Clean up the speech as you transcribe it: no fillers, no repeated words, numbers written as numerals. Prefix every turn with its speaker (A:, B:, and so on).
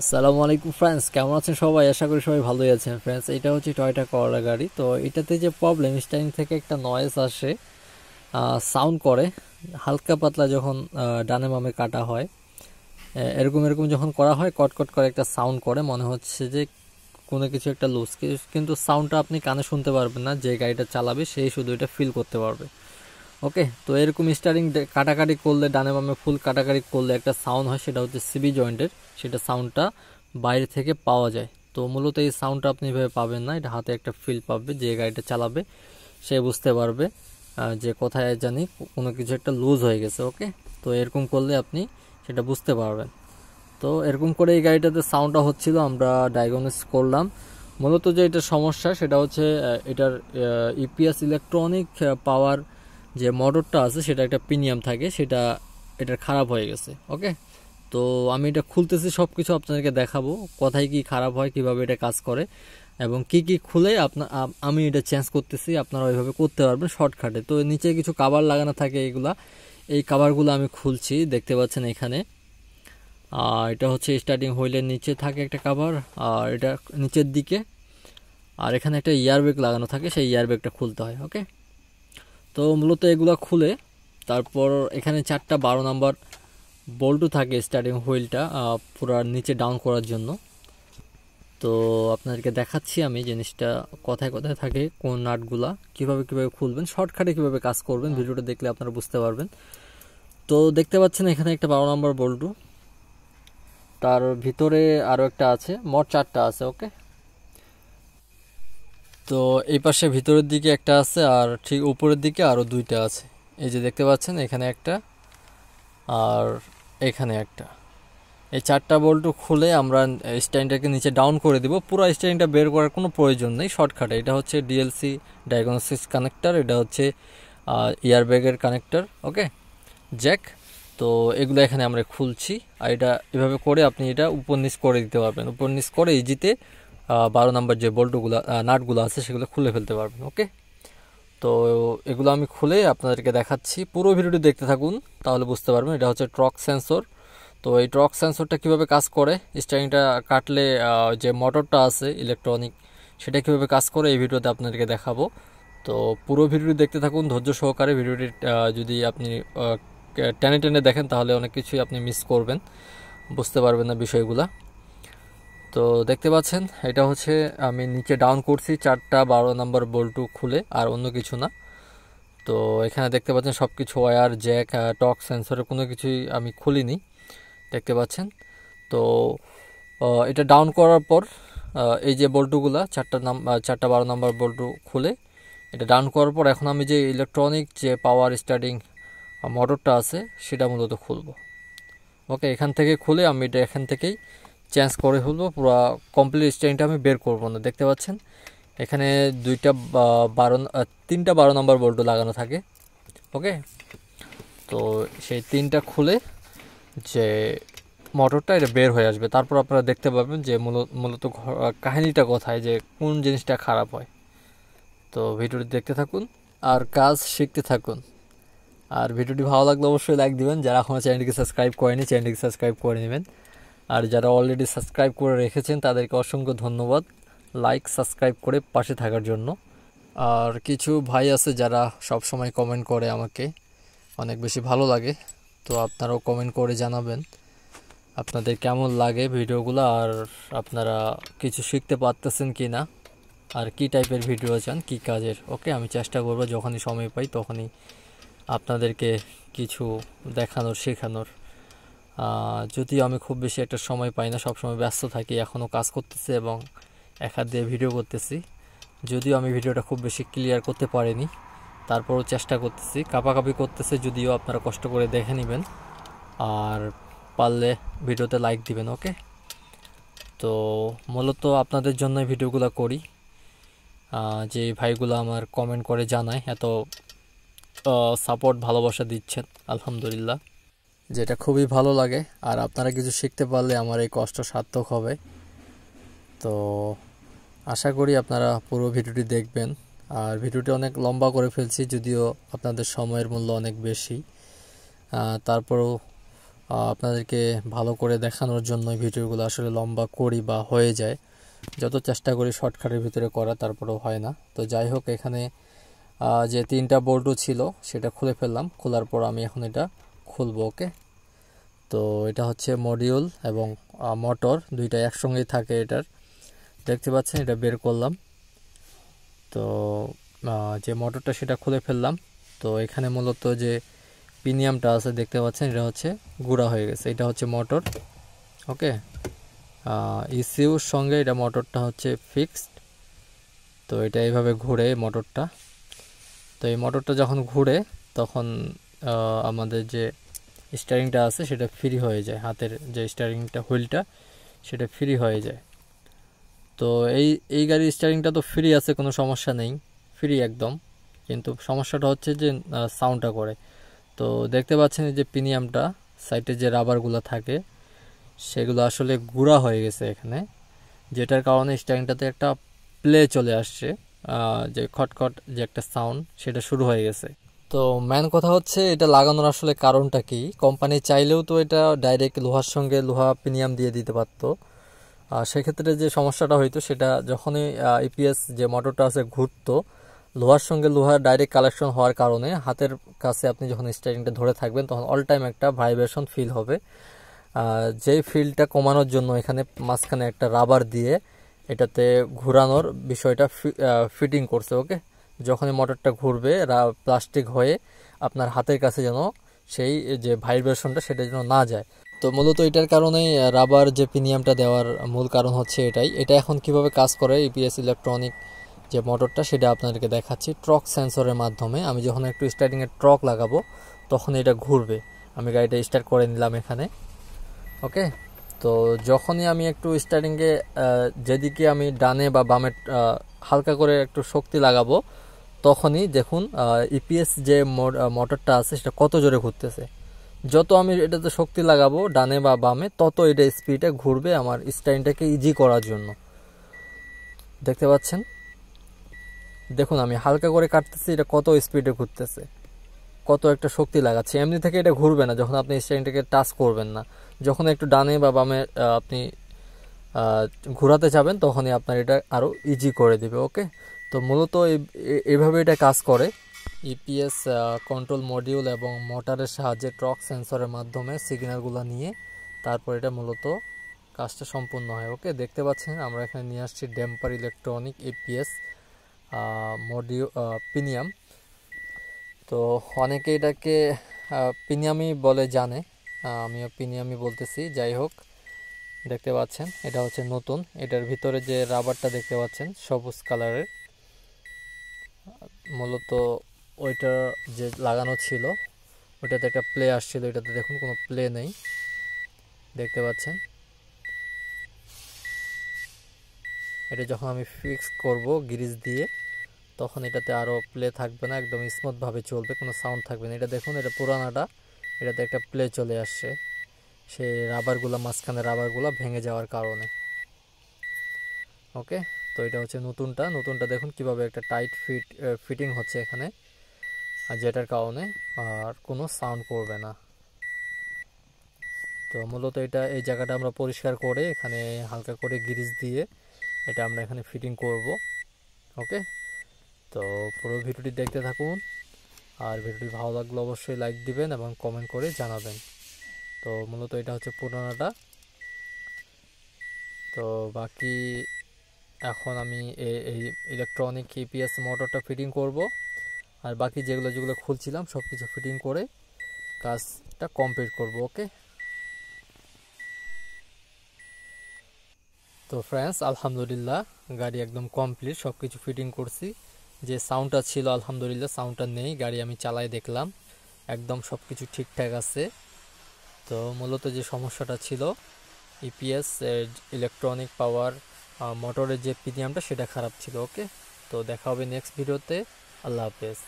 A: আসসালামু আলাইকুম ফ্রেন্ডস, কেমন আছেন সবাই? আশা করি সবাই ভালোই আছেন ফ্রেন্ডস। এটা হচ্ছে টয়োটা করলা গাড়ি। তো এটাতে যে প্রবলেম, স্টারিং থেকে একটা নয়েজ আসে, সাউন্ড করে হালকা পাতলা যখন ডানে বামে কাটা হয়, এরকম এরকম যখন করা হয় কটকট করে একটা সাউন্ড করে, মনে হচ্ছে যে কোনো কিছু একটা লুজ। কিন্তু সাউন্ডটা আপনি কানে শুনতে পারবেন না, যে গাড়িটা চালাবে সেই শুধু এটা ফিল করতে পারবে। ওকে, তো এরকম স্টারিং কাটাকাটি করলে, ডানে বামে ফুল কাটাকাটি করলে একটা সাউন্ড হয়, সেটা হচ্ছে সিবি জয়েন্টের। সেটা সাউন্ডটা বাইরে থেকে পাওয়া যায়। তো মূলত এই সাউন্ডটা আপনি এভাবে পাবেন না, এটা হাতে একটা ফিল পাবে, যে গাড়িটা চালাবে সে বুঝতে পারবে যে কোথায় জানি কোনো কিছু একটা লুজ হয়ে গেছে। ওকে, তো এরকম করলে আপনি সেটা বুঝতে পারবেন। তো এরকম করে এই গাড়িটাতে সাউন্ডটা হচ্ছিল, আমরা ডায়াগনোস করলাম। মূলত যে এটা সমস্যা সেটা হচ্ছে এটার ইপিএস ইলেকট্রনিক পাওয়ার যে মোটরটা আছে, সেটা একটা প্রিমিয়াম থাকে, সেটা এটার খারাপ হয়ে গেছে। ওকে, তো আমি এটা খুলতেছি, সব কিছু আপনাদেরকে দেখাবো, কোথায় কি খারাপ হয়, কিভাবে এটা কাজ করে, এবং কি কি খুলে আমি এটা চেঞ্জ করতেছি। আপনারা ওইভাবে করতে পারবেন শর্টকাটে। তো নিচে কিছু কাভার লাগানো থাকে, এই কাভারগুলো আমি খুলছি, দেখতে পাচ্ছেন এখানে। আর এটা হচ্ছে স্টার্টিং হুইলের নিচে থাকে একটা কাভার, আর এটা নিচের দিকে। আর এখানে একটা এয়ারব্যাগ লাগানো থাকে, সেই এয়ারব্যাগটা খুলতে হয়। ওকে, তো মূলত এগুলো খুলে তারপর এখানে 4টা 12 নাম্বার বল্টু থাকে স্টার্টিং হুইলটা পুরো নিচে ডাউন করার জন্য। তো আপনাদেরকে দেখাচ্ছি আমি জিনিসটা কোথায় কোথায় থাকে, কোন নাটগুলা কিভাবে কিভাবে খুলবেন, শর্টকাটে কিভাবে কাজ করবেন, ভিডিওটা দেখলে আপনারা বুঝতে পারবেন। তো দেখতে পাচ্ছেন এখানে একটা 12 নাম্বার বল্টু, তার ভিতরে আরও একটা আছে, মোট 4টা আছে। ওকে, তো এই পাশে ভিতরের দিকে একটা আছে, আর ঠিক উপরের দিকে আরও 2টা আছে। এই যে দেখতে পাচ্ছেন এখানে একটা, আর এখানে একটা। এই 4টা বল্টু খুলে আমরা স্ট্যান্ডটাকে নিচে ডাউন করে দিব। পুরো স্ট্যান্ডটা বের করার কোনো প্রয়োজন নেই, শর্টকাটে। এটা হচ্ছে ডিএলসি ডায়াগনোসিস কানেক্টর, এটা হচ্ছে ইয়ারব্যাগের কানেক্টর। ওকে, জ্যাক। তো এগুলো এখানে আমরা খুলছি, আর এটা এভাবে করে আপনি এটা উপর নিচ করে দিতে পারবেন। উপর নিচ করে ইজিতে 12 নাম্বার যে বল্টুগুলো নাটগুলো আছে সেগুলো খুলে ফেলতে পারবেন। ওকে, তো এগুলো আমি খুলে আপনাদেরকে দেখাচ্ছি, পুরো ভিডিওটি দেখতে থাকুন, তাহলে বুঝতে পারবেন। এটা হচ্ছে টর্ক সেন্সর। তো এই টর্ক সেন্সরটা কিভাবে কাজ করে, স্টারিংটা কাটলে যে মোটরটা আছে ইলেকট্রনিক, সেটা কিভাবে কাজ করে এই ভিডিওতে আপনাদেরকে দেখাবো। তো পুরো ভিডিওটি দেখতে থাকুন ধৈর্য সহকারে। ভিডিওটি যদি আপনি টেনে টেনে দেখেন তাহলে অনেক কিছুই আপনি মিস করবেন, বুঝতে পারবেন না বিষয়গুলা। তো দেখতে পাচ্ছেন এটা হচ্ছে আমি নিচে ডাউন করছি 4টা 12 নাম্বার বল্টু খুলে, আর অন্য কিছু না। তো এখানে দেখতে পাচ্ছেন সব কিছু ওয়্যার, জ্যাক, টর্ক সেন্সরের কোনো কিছুই আমি খুলিনি, দেখতে পাচ্ছেন। তো এটা ডাউন করার পর এই যে বল্টুগুলা 4টা 12 নাম্বার বল্টু খুলে এটা ডাউন করার পর এখন আমি যে ইলেকট্রনিক যে পাওয়ার স্টার্টিং মোটরটা আছে সেটা মূলত খুলব। ওকে, এখান থেকে খুলে আমি এটা এখান থেকেই চেঞ্জ করে ফেলবো, পুরো কমপ্লিট স্টারিংটা আমি বের করবো না। দেখতে পাচ্ছেন এখানে 3টা 12 নাম্বার বল্টু লাগানো থাকে। ওকে, তো সেই 3টা খুলে যে মোটরটা এটা বের হয়ে আসবে, তারপর আপনারা দেখতে পাবেন যে মূলত কাহিনীটা কোথায়, যে কোন জিনিসটা খারাপ হয়। তো ভিডিওটি দেখতে থাকুন আর কাজ শিখতে থাকুন। আর ভিডিওটি ভালো লাগলে অবশ্যই লাইক দিবেন, যারা এখনও চ্যানেলটিকে সাবস্ক্রাইব করেনি চ্যানেলটিকে সাবস্ক্রাইব করে নেবেন, আর যারা অলরেডি সাবস্ক্রাইব করে রেখেছেন তাদেরকে অসংখ্য ধন্যবাদ লাইক সাবস্ক্রাইব করে পাশে থাকার জন্য। আর কিছু ভাই আছে যারা সব সময় কমেন্ট করে, আমাকে অনেক বেশি ভালো লাগে। তো আপনারাও কমেন্ট করে জানাবেন আপনাদের কেমন লাগে ভিডিওগুলো, আর আপনারা কিছু শিখতে পারতেছেন কি না, আর কি টাইপের ভিডিও চান, কি কাজের। ওকে, আমি চেষ্টা করব যখনই সময় পাই তখনই আপনাদেরকে কিছু দেখানোর, শেখানোর। যদিও আমি খুব বেশি একটা সময় পাই না, সবসময় ব্যস্ত থাকি, এখনও কাজ করতেছি এবং এক হাত দিয়ে ভিডিও করতেছি। যদিও আমি ভিডিওটা খুব বেশি ক্লিয়ার করতে পারিনি, তারপরও চেষ্টা করতেছি, কাঁপাকাঁপি করতেছে, যদিও আপনারা কষ্ট করে দেখে নেবেন, আর পারলে ভিডিওতে লাইক দিবেন। ওকে, তো মূলত আপনাদের জন্যই ভিডিওগুলো করি, যে ভাইগুলো আমার কমেন্ট করে জানায়, এত সাপোর্ট ভালোবাসা দিচ্ছেন, আলহামদুলিল্লাহ, যেটা খুবই ভালো লাগে। আর আপনারা কিছু শিখতে পারলে আমার এই কষ্ট সার্থক হবে। তো আশা করি আপনারা পুরো ভিডিওটি দেখবেন। আর ভিডিওটি অনেক লম্বা করে ফেলছি, যদিও আপনাদের সময়ের মূল্য অনেক বেশি, তারপরেও আপনাদেরকে ভালো করে দেখানোর জন্য ভিডিওগুলো আসলে লম্বা করি বা হয়ে যায়, যত চেষ্টা করি শর্টকাটের ভিতরে করা তারপরেও হয় না। তো যাই হোক, এখানে যে 3টা বোল্টও ছিল সেটা খুলে ফেললাম। খোলার পর আমি এখন এটা খুলবো। ওকে, তো এটা হচ্ছে মডিউল এবং মোটর দুইটা একসঙ্গেই থাকে এটার, দেখতে পাচ্ছেন। এটা বের করলাম, তো যে মোটরটা সেটা খুলে ফেললাম। তো এখানে মূলত যে পিনিয়ামটা আছে দেখতে পাচ্ছেন, এটা হচ্ছে গুঁড়া হয়ে গেছে। এটা হচ্ছে মোটর। ওকে, ইসিউর সঙ্গে এটা মোটরটা হচ্ছে ফিক্সড। তো এটা এইভাবে ঘুরে মোটরটা। তো এই মোটরটা যখন ঘুরে তখন আমাদের যে স্টিয়ারিংটা আছে সেটা ফ্রি হয়ে যায়, হাতের যে স্টিয়ারিংটা হুইলটা সেটা ফ্রি হয়ে যায়। তো এই গাড়ির স্টিয়ারিংটা তো ফ্রি আছে, কোনো সমস্যা নেই, ফ্রি একদম। কিন্তু সমস্যাটা হচ্ছে যে সাউন্ডটা করে। তো দেখতে পাচ্ছেন যে প্রিমিয়ামটা সাইডে যে রাবারগুলো থাকে সেগুলো আসলে গুঁড়া হয়ে গেছে এখানে, যেটার কারণে স্টিয়ারিংটাতে একটা প্লে চলে আসছে, যে খটখট যে একটা সাউন্ড সেটা শুরু হয়ে গেছে। তো মেন কথা হচ্ছে এটা লাগানোর আসলে কারণটা কি, কোম্পানি চাইলেও তো এটা ডাইরেক্ট লোহার সঙ্গে লোহা প্রিমিয়াম দিয়ে দিতে পারতো। সেক্ষেত্রে যে সমস্যাটা হইতো সেটা যখনই ইপিএস যে মোটরটা আছে ঘুরতো, লোহার সঙ্গে লোহা ডাইরেক্ট কালেকশন হওয়ার কারণে হাতের কাছে আপনি যখন স্টিয়ারিংটা ধরে থাকবেন তখন অল টাইম একটা ভাইব্রেশন ফিল হবে। যেই ফিলটা কমানোর জন্য এখানে মাঝখানে একটা রাবার দিয়ে এটাতে ঘোরানোর বিষয়টা ফিটিং করছে। ওকে, যখনই মোটরটা ঘুরবে প্লাস্টিক হয়ে আপনার হাতের কাছে যেন সেই যে ভাইব্রেশনটা সেটা যেন না যায়। তো মূলত এটার কারণেই রাবার যে প্রিমিয়ামটা দেওয়ার মূল কারণ হচ্ছে এটাই। এটা এখন কিভাবে কাজ করে ইপিএস ইলেকট্রনিক যে মোটরটা সেটা আপনাদেরকে দেখাচ্ছি। টর্ক সেন্সরের মাধ্যমে আমি যখন একটু স্টার্টিংয়ে টর্ক লাগাবো তখন এটা ঘুরবে। আমি গাড়িটা স্টার্ট করে নিলাম এখানে। ওকে, তো যখনই আমি একটু স্টার্টিংয়ে যেদিকে আমি ডানে বা বামে হালকা করে একটু শক্তি লাগাবো তখনই দেখুন ইপিএস যে মোটরটা আছে সেটা কত জোরে ঘুরতেছে। যত আমি এটাতে শক্তি লাগাবো ডানে বা বামে তত এটা স্পিডে ঘুরবে আমার স্টার্টিংটাকে ইজি করার জন্য। দেখতে পাচ্ছেন, দেখুন আমি হালকা করে কাটতেছি, এটা কত স্পিডে ঘুরতেছে, কত একটা শক্তি লাগাচ্ছে। এমনি থেকে এটা ঘুরবে না যখন আপনি স্টিয়ারিংটাকে টাচ করবেন না। যখন একটু ডানে বা বামে আপনি ঘোরাতে যাবেন তখনই আপনার এটা আরও ইজি করে দিবে। ওকে, তো মূলত এইভাবে এটা কাজ করে। ইপিএস কন্ট্রোল মডিউল এবং মোটরের সাহায্যে টর্ক সেন্সরের মাধ্যমে সিগন্যালগুলো নিয়ে তারপর এটা মূলত কাজটা সম্পূর্ণ হয়। ওকে, দেখতে পাচ্ছেন আমরা এখানে নিয়ে আসছি ড্যাম্পার ইলেকট্রনিক ইপিএস প্রিমিয়াম। তো অনেকে এটাকে প্রিমিয়ামই বলে জানে, আমিও প্রিমিয়ামই বলতেছি। যাই হোক, দেখতে পাচ্ছেন এটা হচ্ছে নতুন। এটার ভিতরে যে রাবারটা দেখতে পাচ্ছেন সবুজ কালারের, মূলত ওইটা যে লাগানো ছিল ওইটাতে একটা প্লে আসছিল, এটাতে দেখুন কোনো প্লে নেই। দেখতে পাচ্ছেন এটা যখন আমি ফিক্স করব গ্রিজ দিয়ে তখন এটাতে আরও প্লে থাকবে না, একদম স্মুথভাবে চলবে, কোনো সাউন্ড থাকবে না। এটা দেখুন, এটা পুরানাটা, এটাতে একটা প্লে চলে আসছে সেই রাবারগুলো, মাঝখানে রাবারগুলো ভেঙে যাওয়ার কারণে। ওকে, তো এটা হচ্ছে নতুনটা দেখুন কিভাবে একটা টাইট ফিটিং হচ্ছে এখানে, আর যেটার কারণে আর কোনো সাউন্ড করবে না। তো মূলত এটা এই জায়গাটা আমরা পরিষ্কার করে এখানে হালকা করে গ্রিজ দিয়ে এটা আমরা এখানে ফিটিং করব। ওকে, তো পুরো ভিডিওটি দেখতে থাকুন, আর ভিডিওটি ভালো লাগলে অবশ্যই লাইক দিবেন এবং কমেন্ট করে জানাবেন। তো মূলত এটা হচ্ছে পুরোনোটা। তো বাকি এখন আমি এই ইলেকট্রনিক ইপিএস মোটরটা ফিটিং করব, আর বাকি যেগুলো খুলছিলাম সব কিছু ফিটিং করে কাজটা কমপ্লিট করব। ওকে, তো ফ্রেন্ডস আলহামদুলিল্লাহ গাড়ি একদম কমপ্লিট, সব কিছু ফিটিং করছি। যে সাউন্ডটা ছিল আলহামদুলিল্লাহ সাউন্ডটা নেই, গাড়ি আমি চালাই দেখলাম একদম সব কিছু ঠিকঠাক আছে। তো মূলত যে সমস্যাটা ছিল ইপিএস ইলেকট্রনিক পাওয়ার মোটরের যে প্রিমিয়ামটা সেটা খারাপ ছিল। ওকে, তো দেখা হবে নেক্সট ভিডিওতে। আল্লাহ হাফেজ।